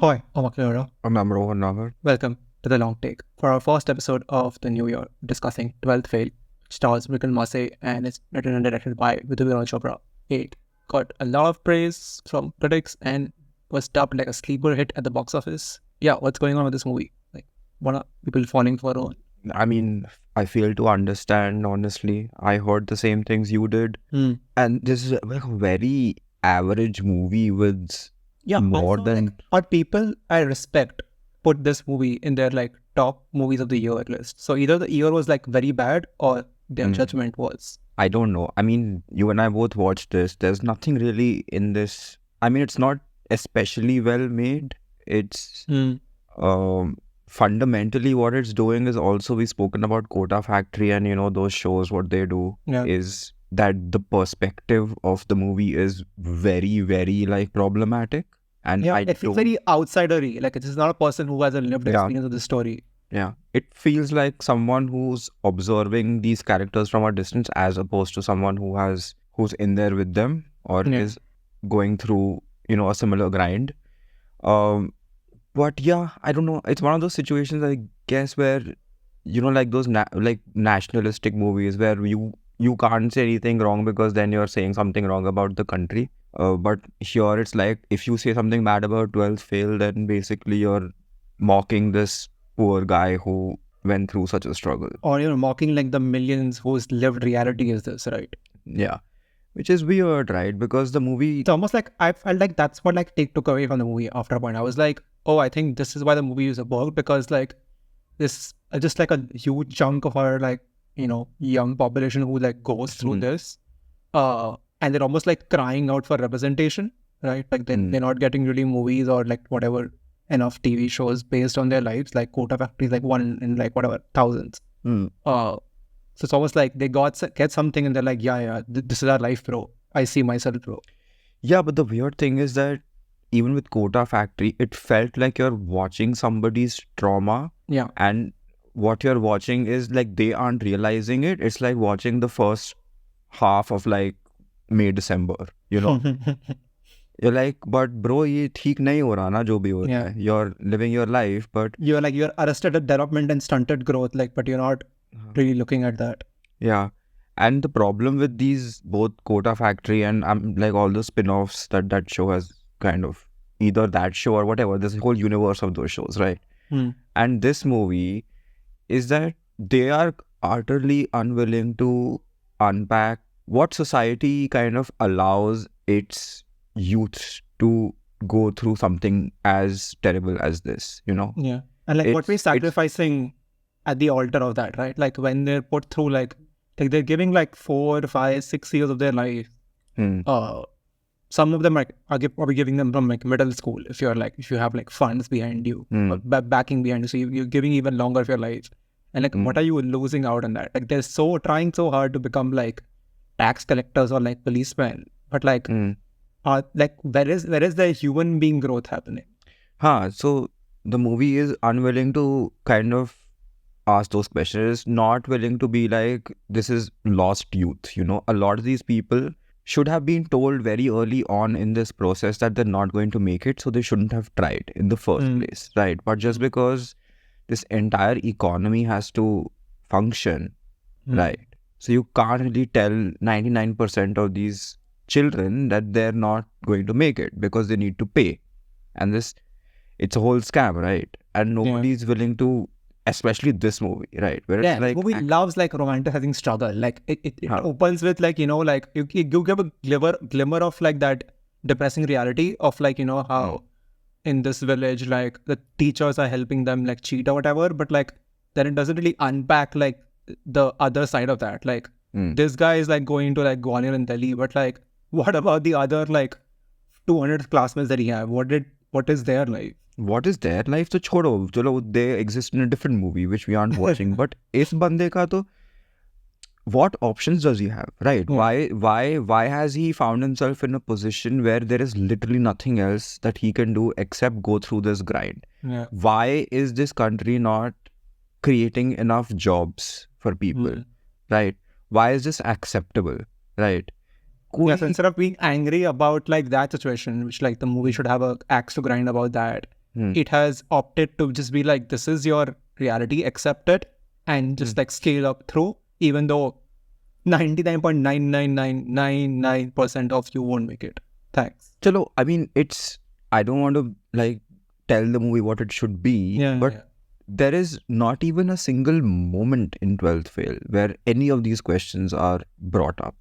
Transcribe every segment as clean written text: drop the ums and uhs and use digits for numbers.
Hi, I'm Akira. I'm Rohan Nagar. Welcome to The Long Take for our first episode of the new year discussing 12th Fail, which stars Vikrant Massey and is written and directed by Vidhu Vinod Chopra. It got a lot of praise from critics and was dubbed like a sleeper hit at the box office. Yeah, what's going on with this movie? Like, what are people falling for? I mean, I fail to understand, honestly. I heard the same things you did. And this is like a very average movie with more than... Or people I respect put this movie in their like top movies of the year list. So either the year was like very bad or their judgment was. I don't know. I mean, you and I both watched this. There's nothing really in this. I mean, it's not especially well made. It's fundamentally what it's doing is also, we've spoken about Kota Factory and, those shows, what they do is that the perspective of the movie is very, very like problematic. And it feels very outsidery. Like, it is not a person who has a lived experience of the story. Yeah, it feels like someone who's observing these characters from a distance as opposed to someone who's in there with them or is going through, a similar grind. But yeah, I don't know. It's one of those situations, I guess, where, like those like nationalistic movies where you can't say anything wrong because then you're saying something wrong about the country. But here it's like, if you say something bad about 12th Fail, then basically you're mocking this poor guy who went through such a struggle. Or, mocking like the millions whose lived reality is this, right? Yeah. Which is weird, right? Because the movie... It's almost like, I felt like that's what like took away from the movie after a point. I was like, oh, I think this is why the movie is a work, because like this just like a huge chunk of our like, young population who like goes through this. And they're almost like crying out for representation, right? Like they're not getting really movies or like whatever enough TV shows based on their lives. Like Kota Factory is like one in like whatever thousands. So it's almost like they get something and they're like, this is our life, bro. I see myself, bro. Yeah, but the weird thing is that even with Kota Factory, it felt like you're watching somebody's trauma. Yeah. And what you're watching is like they aren't realizing it. It's like watching the first half of like May, December, You're like, but bro, ye theek nahi ho raha na, jo bhi ho raha hai. You're living your life, but... You're arrested at development and stunted growth, like, but you're not really looking at that. Yeah. And the problem with these, both Kota Factory and like all the spin-offs that show has kind of, either that show or whatever, this whole universe of those shows, right? And this movie is that they are utterly unwilling to unpack what society kind of allows its youth to go through something as terrible as this, Yeah. And like what we're sacrificing at the altar of that, right? Like when they're put through like they're giving like 4, 5, 6 years of their life. Some of them are probably giving them from like middle school if you have like funds behind you, or backing behind you. So you're giving even longer of your life. And like what are you losing out on that? Like they're trying so hard to become like tax collectors or like policemen. But like where is the human being growth happening? So the movie is unwilling to kind of ask those questions, is not willing to be like, this is lost youth, a lot of these people should have been told very early on in this process that they're not going to make it, so they shouldn't have tried in the first place, right? But just because this entire economy has to function, right? So you can't really tell 99% of these children that they're not going to make it because they need to pay. And it's a whole scam, right? And nobody's willing to, especially this movie, right? Where it's like, the movie loves like romanticizing struggle. Like it opens with like, like you give a glimmer of like that depressing reality of like, how in this village, like the teachers are helping them like cheat or whatever. But like, then it doesn't really unpack like the other side of that. Like this guy is like going to like Gwalior and Delhi, but like, what about the other like 200 classmates that he have? What is their life? What is their life? So chodo, chalo, they exist in a different movie which we aren't watching. But is bande ka to, what options does he have, right? Why has he found himself in a position where there is literally nothing else that he can do except go through this grind? Why is this country not creating enough jobs for people, right? Why is this acceptable, right? So instead of being angry about like that situation, which like the movie should have a axe to grind about that, it has opted to just be like, this is your reality, accept it, and just like scale up through, even though 99.99999% of you won't make it. Thanks. Chalo, I mean, I don't want to like tell the movie what it should be, but there is not even a single moment in 12th Fail where any of these questions are brought up,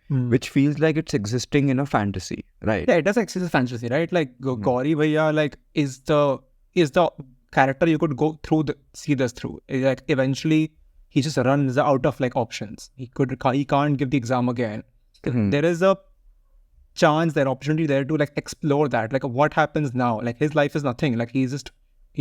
which feels like it's existing in a fantasy, right? Yeah, it does exist as fantasy, right? Like Gauri Bhaiya, like is the character you could go through see this through. Like eventually he just runs out of like options. He can't give the exam again. There is a chance, there opportunity there to like explore that. Like what happens now? Like his life is nothing. Like he's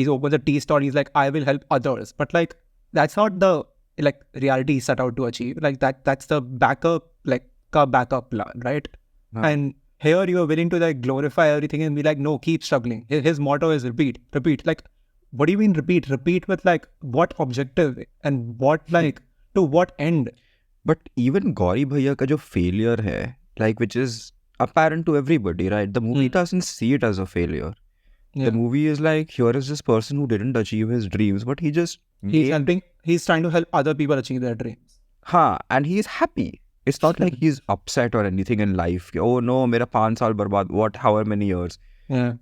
opened the tea store. He's like, I will help others. But like that's not the like reality he set out to achieve. Like that's the backup plan, right? And here you are willing to like glorify everything and be like, no, keep struggling. His motto is repeat. Like, what do you mean repeat? Repeat with like what objective and what like to what end? But even Gauri Bhaiya ka jo failure hai, like which is apparent to everybody, right? The movie doesn't see it as a failure. The movie is like, here is this person who didn't achieve his dreams, but he's trying to help other people achieve their dreams. And he's happy. It's not like he's upset or anything in life. Oh no, mera 5 saal barbad, however many years, I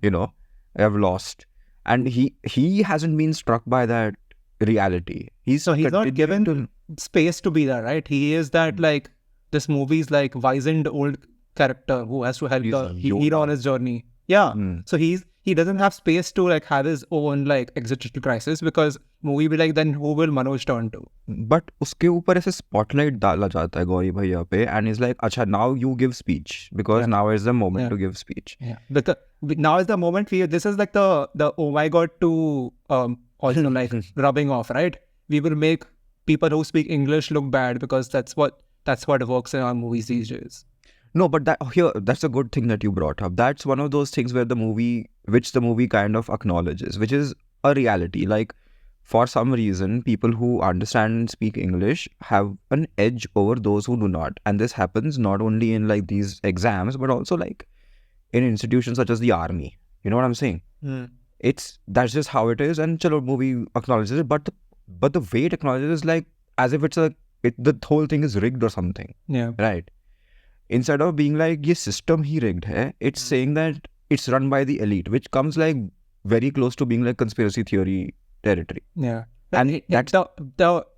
have lost. And he hasn't been struck by that reality. He's not given space to be there, right? He is that like, this movie's like wizened old character who has to help the hero on his journey. So he doesn't have space to like have his own like existential crisis, because movie be like, then who will Manoj turn to? But uske upar aise spotlight dala jata hai Gauri Bhaiya pe, and he's like, acha, now you give speech, because now is the moment to give speech. But now is the moment this is like the oh my god to also like rubbing off, right? We will make people who speak English look bad because that's what works in our movies these days. No, but that's a good thing that you brought up. That's one of those things where the movie kind of acknowledges, which is a reality. Like, for some reason, people who understand and speak English have an edge over those who do not. And this happens not only in like these exams, but also like in institutions such as the army. You know what I'm saying? That's just how it is. And chalo, movie acknowledges it, but the way it acknowledges is like as if the whole thing is rigged or something. Right? Instead of being like, ye system hi rigged hai, it's saying that it's run by the elite, which comes like very close to being like conspiracy theory territory. And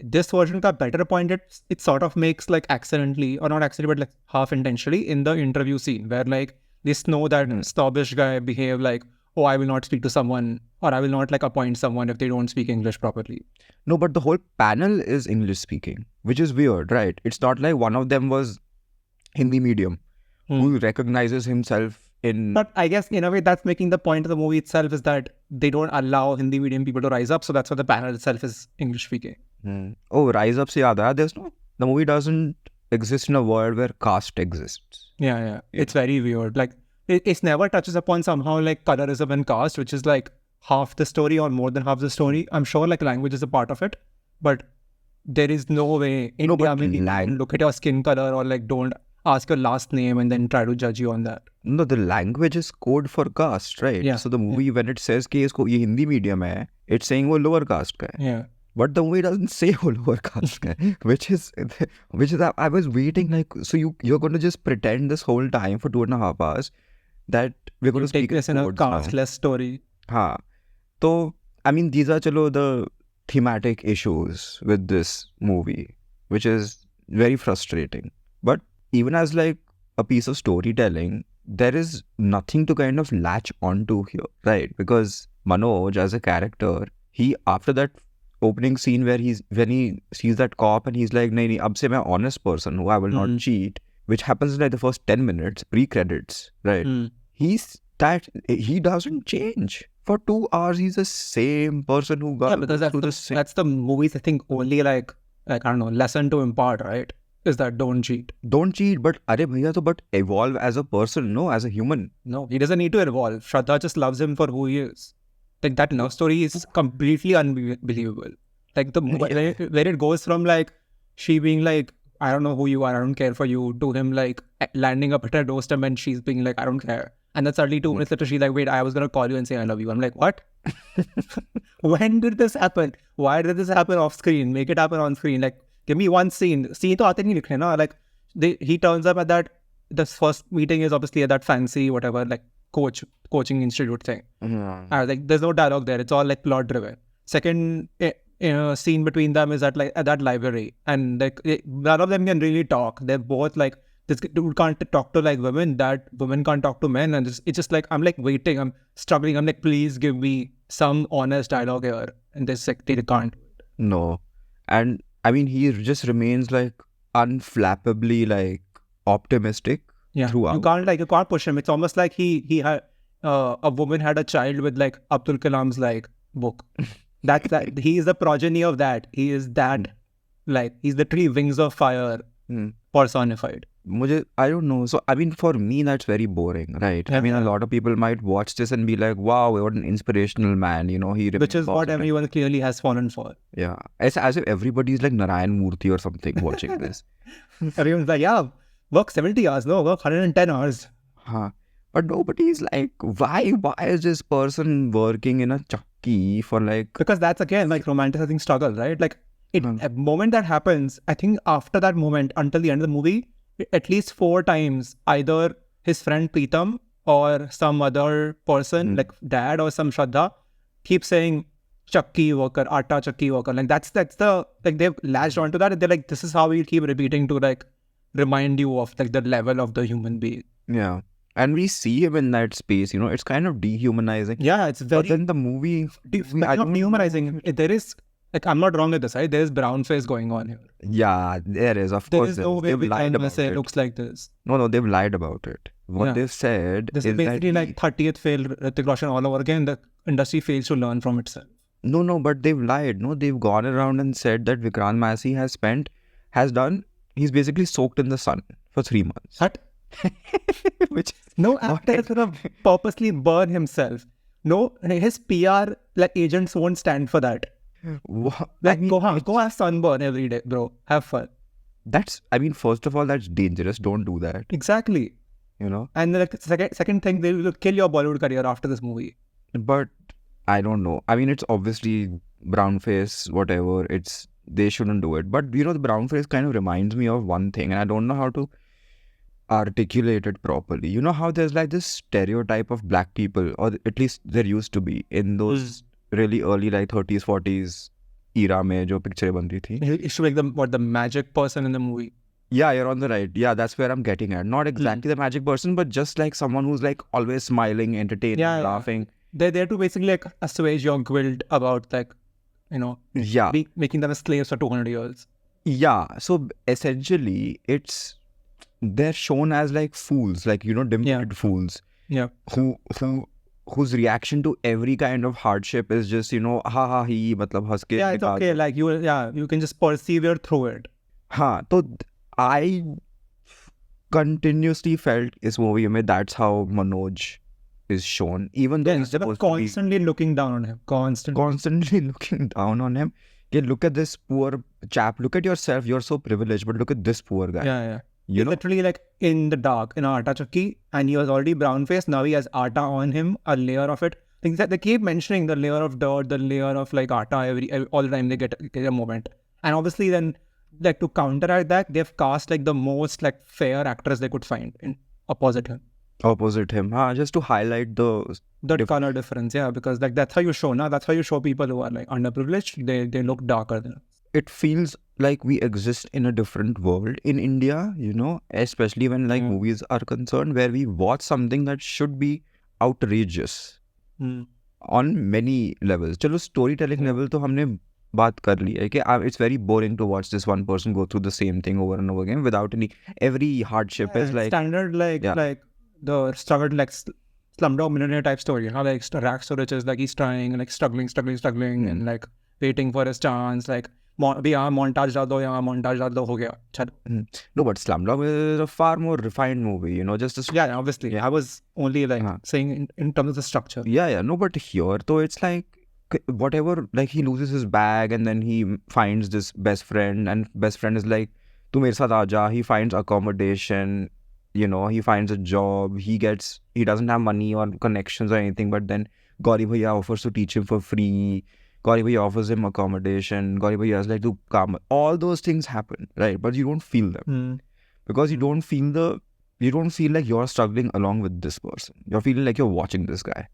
this version ka better point, it sort of makes like accidentally, or not accidentally, but like half intentionally in the interview scene where like this know that snobbish guy behave like, oh, I will not speak to someone, or I will not like appoint someone if they don't speak English properly. No, but the whole panel is English speaking, which is weird, right? It's not like one of them was Hindi medium who recognizes himself in... But I guess in a way that's making the point of the movie itself, is that they don't allow Hindi medium people to rise up, so that's why the panel itself is English speaking. Oh, rise up se yaad aaya, the movie doesn't exist in a world where caste exists. It's very weird. Like it never touches upon somehow like colorism and caste, which is like half the story or more than half the story. I'm sure like language is a part of it, but there is no way look at your skin color or like don't ask your last name and then try to judge you on that. No, the language is code for caste, right? So the movie, when it says कि इसको ये Hindi medium है, it's saying वो lower caste का है. But the movie doesn't say वो lower caste का है, which is I was waiting like, so you're going to just pretend this whole time for 2.5 hours that we're going to take this in a casteless story. So I mean, these are the thematic issues with this movie, which is very frustrating. But even as like a piece of storytelling, there is nothing to kind of latch onto here, right? Because Manoj as a character, he, after that opening scene when he sees that cop and he's like, nahi, ab se main honest person who I will not cheat, which happens in like the first 10 minutes, pre-credits, right? He doesn't change. For 2 hours, he's the same person who got because that's the movie's, I think, only like I don't know, lesson to impart, right? Is that don't cheat. Don't cheat, but arey bhaiya, but evolve as a person, no, as a human. No, he doesn't need to evolve. Shraddha just loves him for who he is. Like that love story is completely unbelievable. Like where it goes from like she being like, I don't know who you are, I don't care for you, to him like landing up at her doorstep and she's being like, I don't care. And then suddenly 2 minutes later, she's like, wait, I was going to call you and say I love you. I'm like, what? When did this happen? Why did this happen off screen? Make it happen on screen. Like, give me one scene. Scene to aate nahi likhne na. Like, he turns up at that, the first meeting is obviously at that fancy, whatever, like coaching institute thing. Like, there's no dialogue there. It's all like plot driven. Second scene between them is at that library. And like, none of them can really talk. They're both like, this dude can't talk to like women, that women can't talk to men. And it's just like, I'm like waiting, I'm struggling. I'm like, please give me some honest dialogue here. And this like, they can't. No. And I mean, he just remains like unflappably like optimistic throughout. You can't push him. It's almost like he had a woman had a child with like Abdul Kalam's like book. That he is the progeny of that. He is that like he's literally wings of fire personified. I don't know. So, I mean, for me, that's very boring, right? I mean, a lot of people might watch this and be like, wow, what an inspirational man, you know. Which is what everyone clearly has fallen for. Yeah. It's as if everybody's like Narayan Murthy or something watching this. Everyone's like, yeah, work 70 hours, no, work 110 hours. But nobody's like, why is this person working in a chakki for like... Because that's again like romanticizing struggle, right? Like, a moment that happens, I think after that moment, until the end of the movie, at least 4 times, either his friend Pritam or some other person, like dad or some Shraddha, keep saying chakki worker, atta chakki worker. Like that's the, like they've latched onto that and they're like, this is how we keep repeating to like remind you of like the level of the human being. Yeah. And we see him in that space, you know, it's kind of dehumanizing. Yeah, it's very... But then the movie... not dehumanizing. There is... Like, I'm not wrong with this, right? There is brown face going on here. Yeah, there is. Of course, there is no way Vikrant Massey looks like this. No, they've lied about it. What they've said this is basically like 30th fail Hrithik Roshan all over again. The industry fails to learn from itself. No, but they've lied. No, they've gone around and said that Vikrant Massey he's basically soaked in the sun for 3 months. What? Which no actor is going to purposely burn himself. No, his PR like agents won't stand for that. Like, go have sunburn every day, bro. Have fun. First of all, that's dangerous. Don't do that. Exactly. You know? And like second thing, they will kill your Bollywood career after this movie. But I don't know. I mean, it's obviously brown face, whatever. They shouldn't do it. But you know, the brown face kind of reminds me of one thing, and I don't know how to articulate it properly. You know how there's like this stereotype of black people, or at least there used to be in those really early like 30s 40s era mein jo picture ban rahi thi. It should be like the magic person in the movie. Yeah, you're on the right. Yeah, that's where I'm getting at. Not exactly the magic person, but just like someone who's like always smiling, entertaining, laughing. They're there to basically like assuage your guilt about like, you know, making them slaves for 200 years. Yeah, so essentially they're shown as like fools, like, you know, dim-witted fools. Yeah. Whose reaction to every kind of hardship is just, you know, he matlab has ke. Yeah, it's okay. Like you can just persevere through it. So I continuously felt this movie mein that's how Manoj is shown. Even though they were constantly looking down on him. Constantly looking down on him. Okay, look at this poor chap. Look at yourself. You're so privileged, but look at this poor guy. Yeah. You know? Literally like in the dark, in an atta chakki, and he was already brown faced. Now he has atta on him, a layer of it. Things that they keep mentioning, the layer of dirt, the layer of like atta all the time they get a moment. And obviously then like to counteract that, they've cast like the most like fair actress they could find in opposite him. Just to highlight the color difference, because like that's how you show, that's how you show people who are like underprivileged. They look darker than us. It feels like we exist in a different world in India, you know, especially when like movies are concerned, where we watch something that should be outrageous on many levels. Chalo, storytelling level to humne baat kar li hai ki it's very boring to watch this one person go through the same thing over and over again without every hardship is like standard like the struggle like Slumdog Millionaire type story, you know, like rags to riches, like he's trying, like struggling and like waiting for his chance, like montage डाल दो हो गया. No, but Slumdog is a far more refined movie, you know, just obviously. I was only like saying in terms of the structure. No, but here though it's like whatever, like he loses his bag and then he finds this best friend and best friend is like tu mere saath aaja. He finds accommodation, you know, he finds a job, he doesn't have money or connections or anything, but then Gauri Bhaiya offers to teach him for free. Gauri Bhaiya offers him accommodation. Gauri Bhaiya is like, to come. All those things happen, right? But you don't feel them because you don't feel like you're struggling along with this person. You're feeling like you're watching this guy.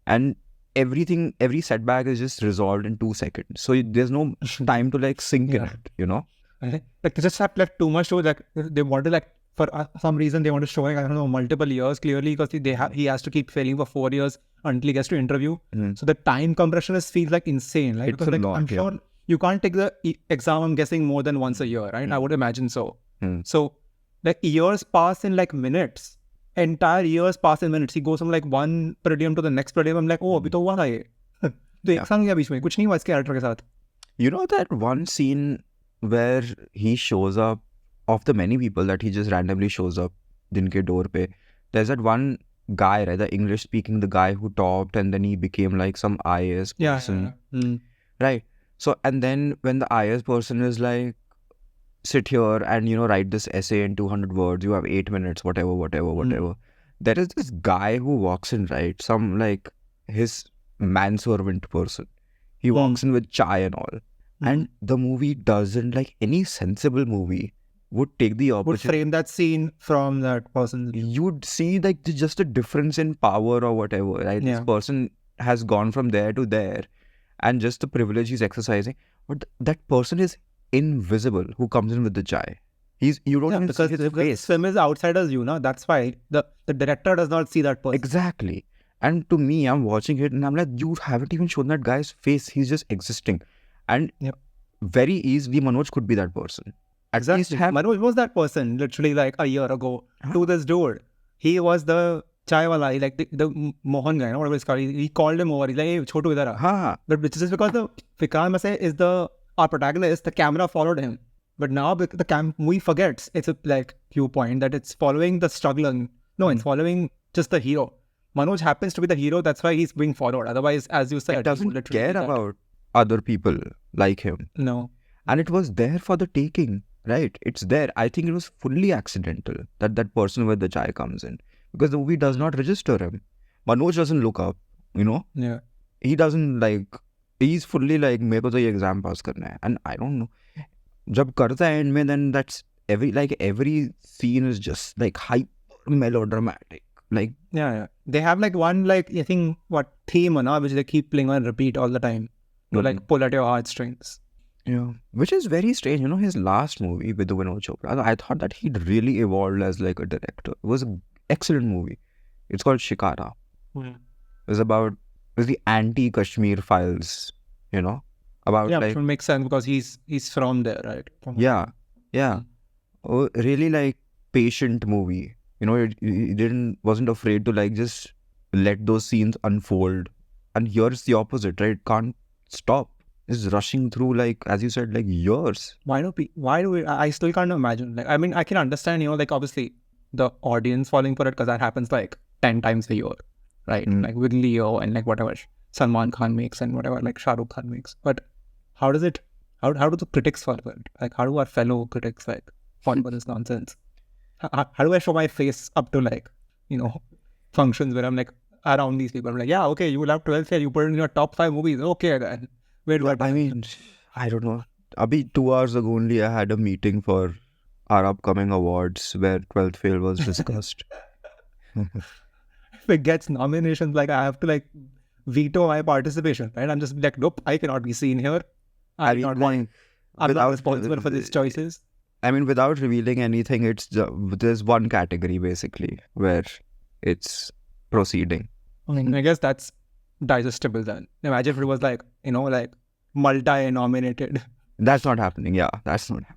And every setback is just resolved in 2 seconds. So there's no time to like sink in it, you know? Like they just have like too much to like, they want to like, for some reason they want to show like, I don't know, multiple years clearly because he has to keep failing for 4 years until he gets to interview. So the time compression feels like insane, right? It's Because like, I'm sure you can't take the exam, I'm guessing, more than once a year, right? I would imagine so. So like years pass in like minutes. Entire years pass in minutes. He goes from like one palladium to the next palladium. I'm like, oh, अभी तो हुआ था ये. तो एक साल गया बीच में. कुछ नहीं हुआ इसके character के साथ. You know that one scene where he shows up, of the many people that he just randomly shows up dinke door pe, there's that one guy, right, the English speaking, the guy who topped and then he became like some IAS person. Right. So, and then when the IAS person is like, sit here and, you know, write this essay in 200 words, you have 8 minutes, whatever. There is this guy who walks in, right, some like his manservant person. He walks in with chai and all. And the movie doesn't, like any sensible movie would take the opportunity. Would frame that scene from that person. You'd see like just a difference in power or whatever, right? This person has gone from there to there and just the privilege he's exercising. But that person is invisible who comes in with the chai. You don't even see his face. The film is outsiders view, no? That's why the director does not see that person. Exactly. And to me, I'm watching it and I'm like, you haven't even shown that guy's face. He's just existing. And very easily, Manoj could be that person. Exactly. Manoj was that person literally like a year ago to this dude. He was the chai wala, like the Mohan guy, whatever it's called. He called him over. He's like, hey, Chotu idhar. But which is because the Vikrant Massey is our protagonist. The camera followed him. But now the movie forgets it's a like viewpoint that it's following the struggling. No, it's following just the hero. Manoj happens to be the hero. That's why he's being followed. Otherwise, as you said, it doesn't care about other people like him. No. And it was there for the taking, right? It's there. I think it was fully accidental that person with the chai comes in. Because the movie does not register him. Manoj doesn't look up, you know? Yeah. He doesn't like, he's fully like, मेरे को तो ये exam pass करना है. And I don't know. जब करता है end में, then that's every scene is just like hyper melodramatic. Like they have like one like I think what theme which they keep playing on repeat all the time to like pull at your heartstrings. Yeah, which is very strange. You know, his last movie with Vidhu Vinod Chopra, I thought that he'd really evolved as like a director. It was an excellent movie. It's called Shikara. It's the anti-Kashmir files. You know, about which will make sense because he's from there, right? Oh, really like patient movie. You know, he wasn't afraid to like just let those scenes unfold. And here's the opposite, right? Can't stop. It's rushing through like, as you said, like years. Why do we? I still can't imagine. Like, I mean, I can understand, you know, like obviously the audience falling for it because that happens like 10 times a year, right? Like with Leo and like whatever Salman Khan makes and whatever like Shah Rukh Khan makes. But how do the critics fall for it? Like, how do our fellow critics like fall for this nonsense? How do I show my face up to like, you know, functions where I'm like around these people? I'm like, yeah, okay, you will have 12 here. You put it in your top 5 movies. Okay, then. Where do I mean, I don't know. Abhi 2 hours ago only I had a meeting for our upcoming awards where 12th Fail was discussed. If it gets nominations, like I have to like veto my participation, right? I'm just like, nope, I cannot be seen here. I'm not responsible for these choices. I mean, without revealing anything, there's one category basically where it's proceeding. I mean, I guess that's digestible then. Imagine if it was like, you know, like multi-nominated. That's not happening. Yeah, that's not happening.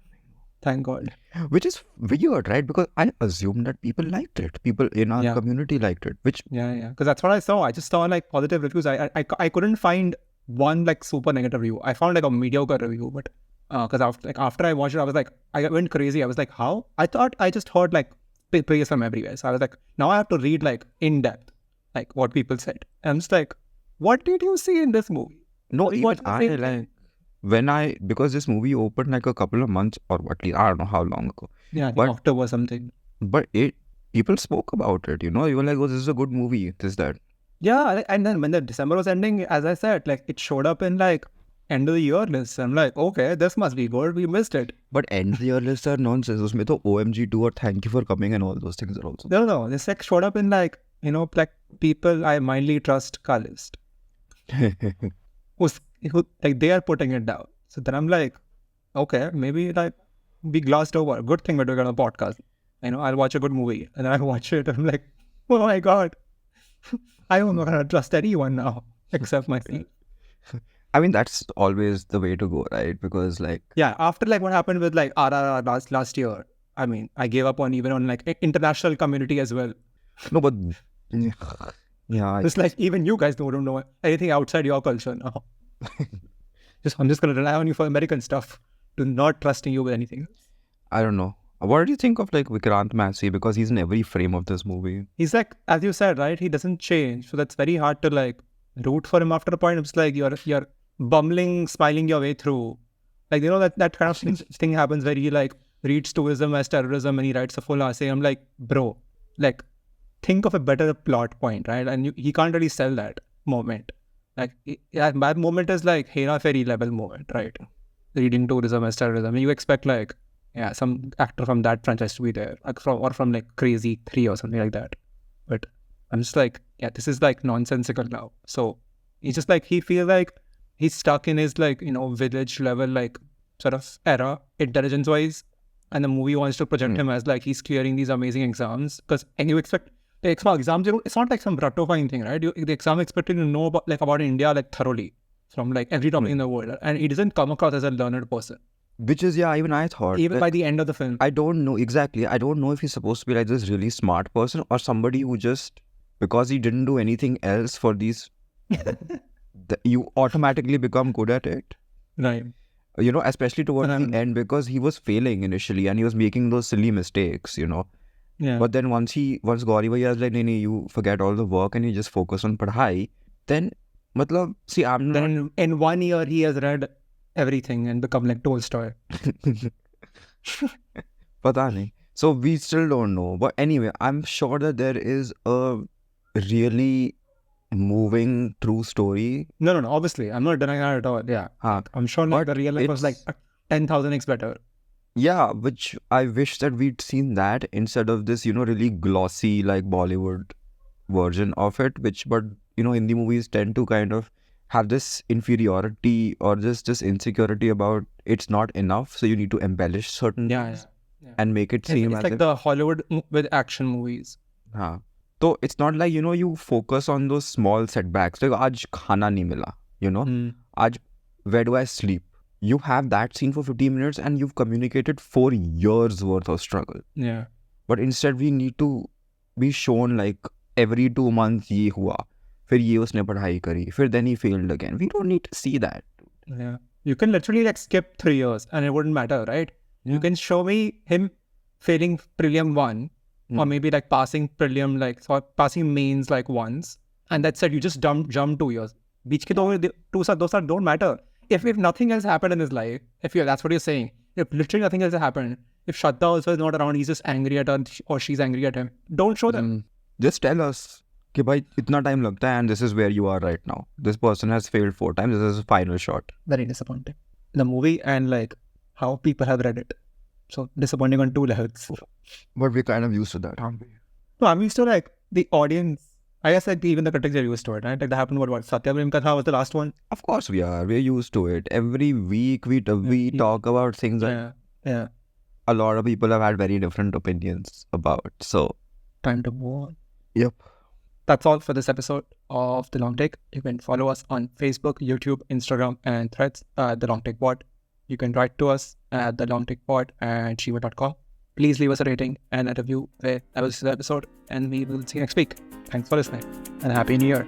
Thank God. Which is weird, right? Because I assumed that people liked it. People in our community liked it. Which because that's what I saw. I just saw like positive reviews. I couldn't find one like super negative review. I found like a mediocre review, but because after I watched it, I was like, I went crazy. I was like, how? I thought I just heard like praise from everywhere. So I was like, now I have to read like in depth, like what people said. And I'm just like, what did you see in this movie? No, even because this movie opened like a couple of months or at least I don't know how long ago. Yeah, October or something. But people spoke about it, you know. You were like, oh, this is a good movie, this, that. Yeah, and then when the December was ending, as I said, like it showed up in like end of the year list. I'm like, okay, this must be good. We missed it. But end of the year lists are nonsense. Usme to OMG2 or thank you for coming and all those things are also. No. This like showed up in like, you know, like people I mildly trust car list. Who like they are putting it down. So then I'm like, okay, maybe like we glossed over. Good thing we're doing on a podcast. You know, I'll watch a good movie and then I watch it and I'm like, oh my God, I'm not gonna trust anyone now except myself. I mean, that's always the way to go, right? Because like, Yeah, after like what happened with like RRR last year, I mean, I gave up on even on like international community as well. no, but yeah, It's like even you guys don't know anything outside your culture now. I'm just gonna rely on you for American stuff, to not trusting you with anything. I don't know. What do you think of like Vikrant Massey? Because he's in every frame of this movie. He's like, as you said, right? He doesn't change, so that's very hard to like root for him after a point. It's like you're bumbling, smiling your way through. Like, you know, that kind of thing happens where he like reads tourism as terrorism and he writes a full essay. I'm like, bro, like think of a better plot point, right? And he can't really sell that moment. Like that moment is like Hera Fairy level moment, right? Reading tourism as terrorism. You expect like, yeah, some actor from that franchise to be there, like from like Crazy 3 or something like that. But I'm just like, yeah, this is like nonsensical now. So he's just like, he feels like he's stuck in his like, you know, village level, like sort of era, intelligence wise. And the movie wants to project him as like he's clearing these amazing exams. And you expect the exams, it's not like some ratifying thing, right? The exam expected to know about India like thoroughly from like every topic in the world. And he doesn't come across as a learned person. Which is, yeah, even I thought. Even by the end of the film. I don't know exactly. I don't know if he's supposed to be like this really smart person or somebody who just, because he didn't do anything else for these, you automatically become good at it. Right. You know, especially towards the end, because he was failing initially and he was making those silly mistakes, you know. Yeah. But then once Gauri Bhaiya was like, nee, you forget all the work and you just focus on padhai, then, matlab, see, I'm not... Then in 1 year, he has read everything and become like Tolstoy. Pata nahi. So we still don't know. But anyway, I'm sure that there is a really moving true story. No. Obviously, I'm not denying that at all. Yeah. I'm sure like the real life was like 10,000x better. Yeah, which I wish that we'd seen that instead of this, you know, really glossy like Bollywood version of it, but you know, Hindi movies tend to kind of have this inferiority or just this insecurity about it's not enough, so you need to embellish certain things and make it seem it's like the Hollywood with action movies. So it's not like, you know, you focus on those small setbacks, like aaj khana nahi mila, you know, aaj where do I sleep? You have that scene for 15 minutes and you've communicated 4 years worth of struggle. Yeah. But instead we need to be shown like every 2 months ye hua. Fir ye usne padhai kari. Fir then he failed again. We don't need to see that. Yeah. You can literally like skip 3 years and it wouldn't matter, right? Yeah. You can show me him failing prelim 1 or maybe like passing prelim like, so passing mains like once. And that's it. You just jump 2 years. Beech ke those don't matter. If nothing else happened in his life, that's what you're saying, if literally nothing else happened, if Shraddha also is not around, he's just angry at her or she's angry at him, don't show them. Just tell us, कि भाई इतना time लगता है and this is where you are right now. This person has failed 4 times. This is his final shot. Very disappointing. The movie and like how people have read it. So disappointing on 2 levels. But we're kind of used to that, aren't we? No, I'm used to like the audience. I guess like even the critics are used to it, right? Like that happened what Satya Prem Katha was the last one. Of course we are. We're used to it. Every week we talk about things that a lot of people have had very different opinions about. So time to move on. Yep. That's all for this episode of The Long Take. You can follow us on Facebook, YouTube, Instagram, and Threads at The Long Take Pod. You can write to us at thelongtakepod@gmail.com. Please leave us a rating and a review where that was the episode, and we will see you next week. Thanks for listening and Happy New Year.